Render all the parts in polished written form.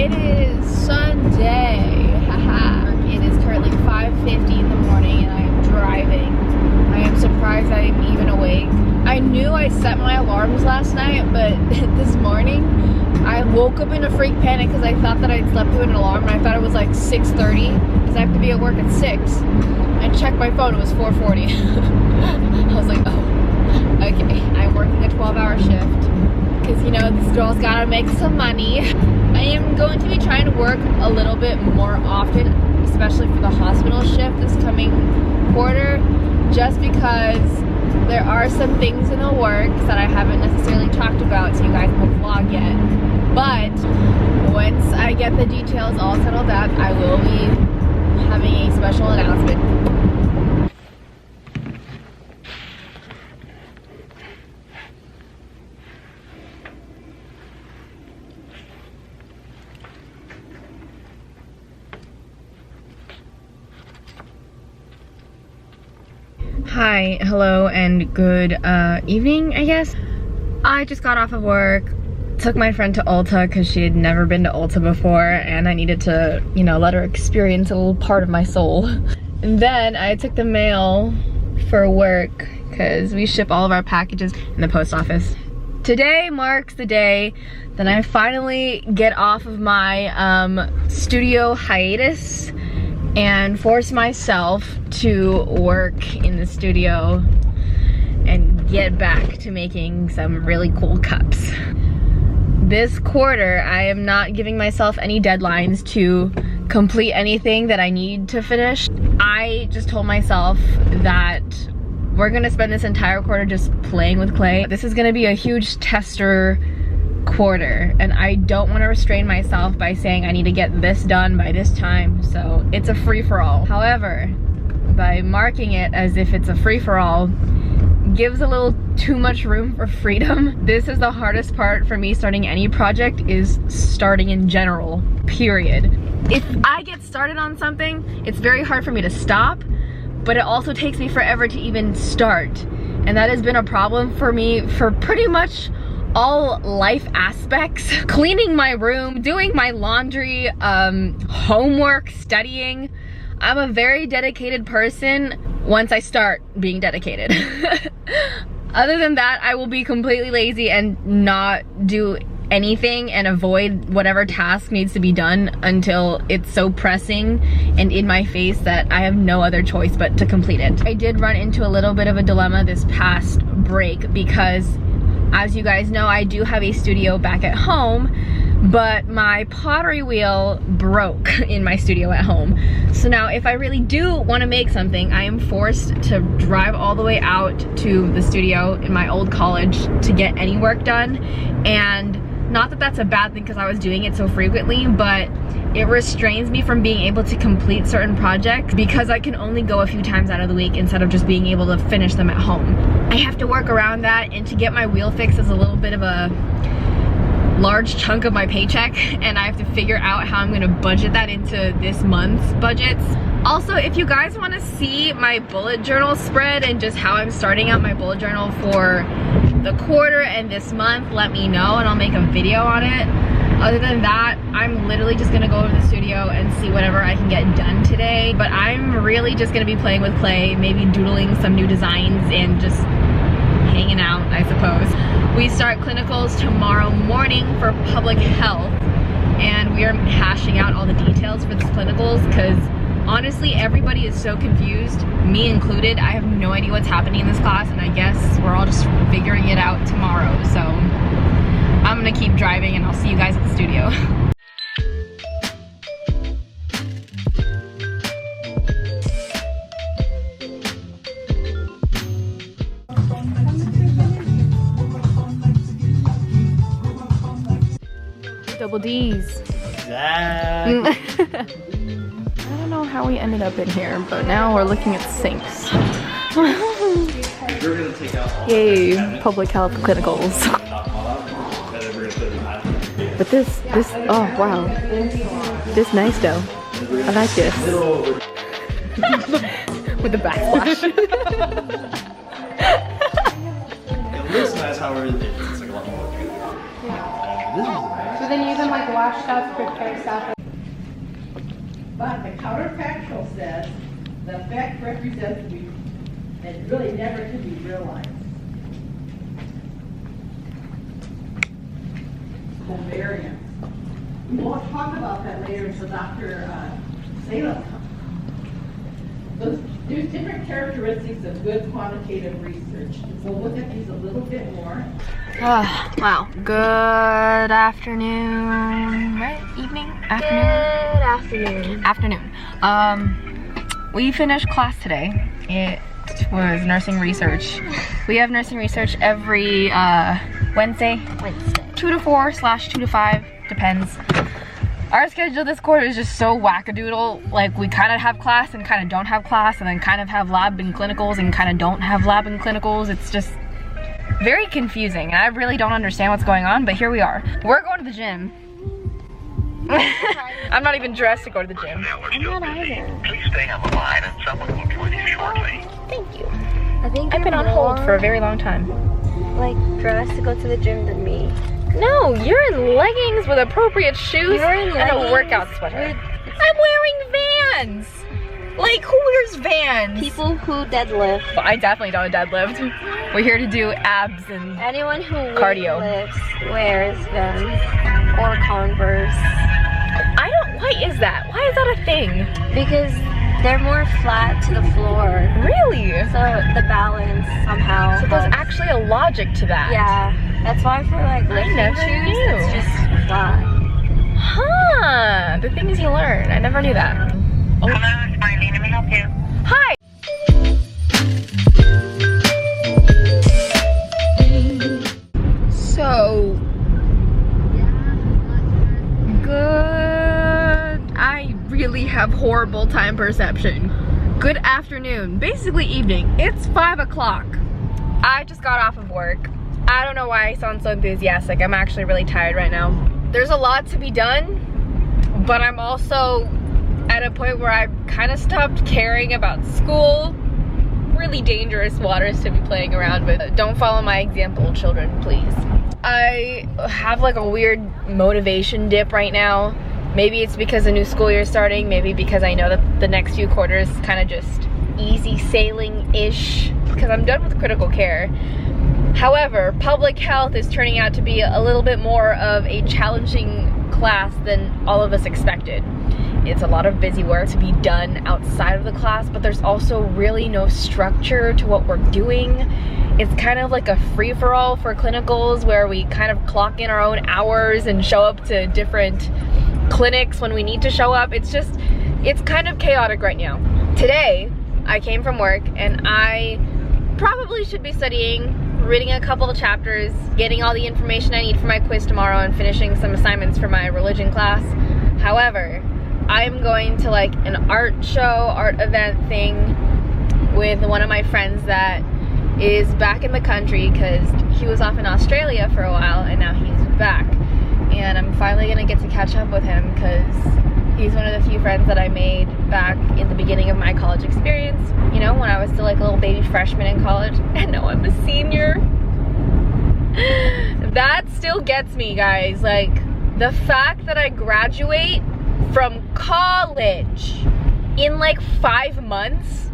It is Sunday. Haha. It is currently 5:50 in the morning and I am driving. I am surprised I am even awake. I knew I set my alarms last night, but this morning I woke up in a freak panic because I thought that I'd slept through an alarm and I thought it was like 6:30 because I have to be at work at 6. I checked my phone, it was 4:40. I was like, oh, okay. I'm working a 12-hour shift because, you know, this girl's gotta make some money. I am going to be trying to work a little bit more often, especially for the hospital shift this coming quarter, just because there are some things in the works that I haven't necessarily talked about to you guys in the vlog yet. But once I get the details all settled out, I will be having a special announcement. Hi, hello, and good evening, I guess. I just got off of work, took my friend to Ulta because she had never been to Ulta before and I needed to, you know, let her experience a little part of my soul. And then I took the mail for work because we ship all of our packages in the post office. Today marks the day that I finally get off of my studio hiatus and force myself to work in the studio and get back to making some really cool cups. This quarter, I am not giving myself any deadlines to complete anything that I need to finish. I just told myself that we're gonna spend this entire quarter just playing with clay. This is gonna be a huge tester quarter and I don't want to restrain myself by saying I need to get this done by this time, so it's a free-for-all. However, by marking it as if it's a free-for-all gives a little too much room for freedom. This is the hardest part for me starting any project, is starting in general, period. If I get started on something, it's very hard for me to stop, but it also takes me forever to even start, and that has been a problem for me for pretty much all life aspects. Cleaning my room, doing my laundry, homework, studying. I'm a very dedicated person once I start being dedicated. Other than that, I will be completely lazy and not do anything and avoid whatever task needs to be done until it's so pressing and in my face that I have no other choice but to complete it. I did run into a little bit of a dilemma this past break because, as you guys know, I do have a studio back at home, but my pottery wheel broke in my studio at home. So now if I really do want to make something, I am forced to drive all the way out to the studio in my old college to get any work done. And not that that's a bad thing because I was doing it so frequently, but it restrains me from being able to complete certain projects because I can only go a few times out of the week instead of just being able to finish them at home. I have to work around that, and to get my wheel fixed is a little bit of a large chunk of my paycheck, and I have to figure out how I'm gonna budget that into this month's budgets. Also, if you guys wanna see my bullet journal spread and just how I'm starting out my bullet journal for the quarter and this month, let me know and I'll make a video on it. Other than that, I'm literally just gonna go over to the studio and see whatever I can get done today. But I'm really just gonna be playing with clay, maybe doodling some new designs and just hanging out, I suppose. We start clinicals tomorrow morning for public health, and we are hashing out all the details for these clinicals because honestly, everybody is so confused, me included. I have no idea what's happening in this class, and I guess we're all just figuring it out tomorrow. So I'm gonna keep driving and I'll see you guys at the studio. Double D's. Exactly. I don't know how we ended up in here, but now we're looking at sinks. Yay, public health clinicals. But this, oh wow. This nice though. I like this. With the backsplash. It looks nice, however, it's like a lot more. So then you even like washed up, prepared stuff. But the counterfactual says the effect represents and really never can be realized. Covariance. We won't talk about that later until Dr. Salem comes. There's different characteristics of good quantitative research. We'll look at these a little bit more. Wow. Good afternoon, right? Evening? Afternoon? Good afternoon. Afternoon. We finished class today. It was nursing research. We have nursing research every Wednesday. 2 to 4 / 2 to 5, depends. Our schedule this quarter is just so wackadoodle. Like, we kind of have class and kind of don't have class, and then kind of have lab and clinicals and kind of don't have lab and clinicals. It's just very confusing, and I really don't understand what's going on, but here we are. We're going to the gym. I'm not even dressed to go to the gym. I'm not either. Please stay on the line and someone will join you shortly. Thank you. I think I've been on hold for a very long time. like dressed to go to the gym than me. No, you're in leggings with appropriate shoes and a workout sweater. I'm wearing Vans. Like, who wears Vans? People who deadlift. I definitely don't deadlift. We're here to do abs and Anyone who cardio. lifts wears them or Converse why is that? Why is that a thing? because they're more flat to the floor. Really? So the balance somehow. So there's helps. actually a logic to that. Yeah, that's why for like lifting never shoes, knew. it's just flat. Huh. The things you learn. I never knew that. Oh. Hello, it's Marlene. Let me help you. Hi. So good. I really have horrible time perception. Good afternoon, basically evening. It's 5 o'clock. I just got off of work. I don't know why I sound so enthusiastic. I'm actually really tired right now. There's a lot to be done, but I'm also at a point where I've kind of stopped caring about school. Really dangerous waters to be playing around with. Don't follow my example, children, please. I have like a weird motivation dip right now. Maybe it's because the new school year is starting, maybe because I know that the next few quarters kind of just easy sailing-ish, because I'm done with critical care. However, public health is turning out to be a little bit more of a challenging class than all of us expected. It's a lot of busy work to be done outside of the class, but there's also really no structure to what we're doing. It's kind of like a free-for-all for clinicals where we kind of clock in our own hours and show up to different clinics when we need to show up. It's kind of chaotic right now. Today, I came from work and I probably should be studying, reading a couple of chapters, getting all the information I need for my quiz tomorrow, and finishing some assignments for my religion class. However, I'm going to like an art show, art event thing with one of my friends that is back in the country because he was off in Australia for a while and now he's back. And I'm finally gonna get to catch up with him because he's one of the few friends that I made back in the beginning of my college experience. You know, when I was still like a little baby freshman in college, and now I'm a senior. That still gets me, guys. Like, the fact that I graduate from college in like 5 months,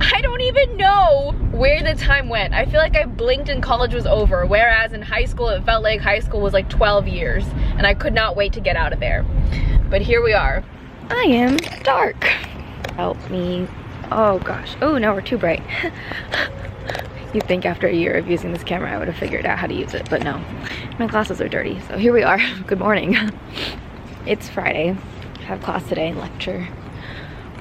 I don't even know where the time went. I feel like I blinked and college was over, whereas in high school it felt like high school was like 12 years and I could not wait to get out of there. But here we are. I am dark. Help me. Oh gosh. Oh, now we're too bright. You'd think after a year of using this camera I would have figured out how to use it, but no. My glasses are dirty, so here we are. Good morning. It's Friday. I have class today, lecture.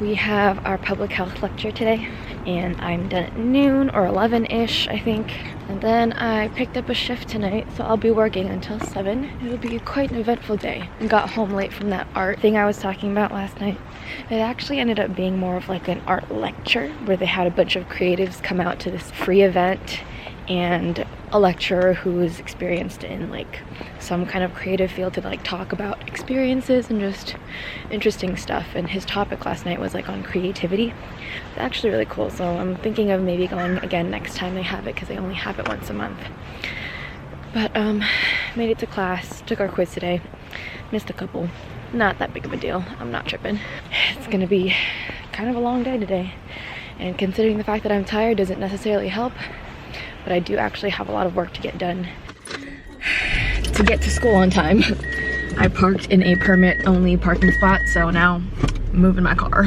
We have our public health lecture today, and I'm done at noon or 11-ish, I think. And then I picked up a shift tonight, so I'll be working until 7. It'll be quite an eventful day. I got home late from that art thing I was talking about last night. It actually ended up being more of like an art lecture where they had a bunch of creatives come out to this free event, and a lecturer who is experienced in like some kind of creative field to like talk about experiences and just interesting stuff. And his topic last night was like on creativity. It's actually really cool, so I'm thinking of maybe going again next time they have it because they only have it once a month. But made it to class, took our quiz today, missed a couple. Not that big of a deal, I'm not tripping. It's gonna be kind of a long day today. And considering the fact that I'm tired doesn't necessarily help, but I do actually have a lot of work to get done to get to school on time. I parked in a permit-only parking spot, so now I'm moving my car.